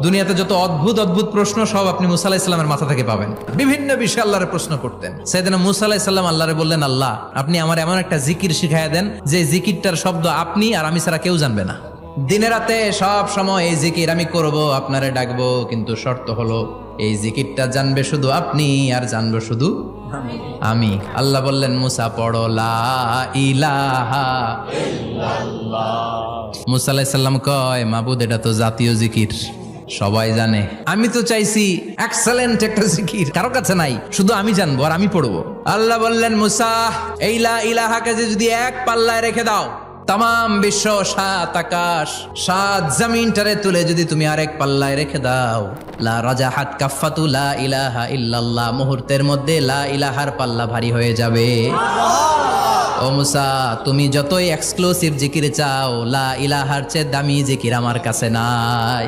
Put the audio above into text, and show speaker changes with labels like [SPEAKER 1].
[SPEAKER 1] দুনিয়াতে যত অদ্ভুত অদ্ভুত প্রশ্ন সব আপনি মুসা আলাইহিস সালামের মাথা থেকে পাবেন। বিভিন্ন বিষয়ে আল্লাহরে প্রশ্ন করতেন। সাইয়েদনা মুসা আলাইহিস সালাম আল্লাহরে বললেন, আল্লাহ আপনি আমার এমন একটা জিকির শিখাইয়া দেন যে জিকিরটার শব্দ আপনি আর আমি ছাড়া কেউ জানবে না। দিনে রাতে সব সময় এই জিকির আমি করব, আপনারে ডাকবো, কিন্তু শর্ত হলো এই জিকিরটা জানবে শুধু আপনি আর জানবো শুধু আমি। আল্লাহ বললেন, মুসা পড়ো লা ইলাহা ইল্লাল্লাহ। মুসা আলাইহিস সালাম কয়, মাবুদ এটা তো জাতীয় জিকির, সবাই জানে। আমি তো চাইছি এক্সেলেন্ট একটা জিকির, কারো কাছে নাই, শুধু আমি জানবো আর আমি পড়বো। আল্লাহ বললেন, মুসা এই লা ইলাহাকে যদি এক পাল্লায় রেখে দাও, তাম বিশ্ব, 7 আকাশ 7 জমিনটারে তুলে যদি তুমি আরেক পাল্লায় রেখে দাও, লা রাজাহাত কাফাতু লা ইলাহা ইল্লাল্লাহ, মুহূর্তের মধ্যে লা ইলাহার পাল্লা ভারী হয়ে যাবে। ও মুসা, তুমি যতই এক্সক্লুসিভ জিকির চাও, লা ইলাহার চেয়ে দামি জিকির আমার কাছে নাই।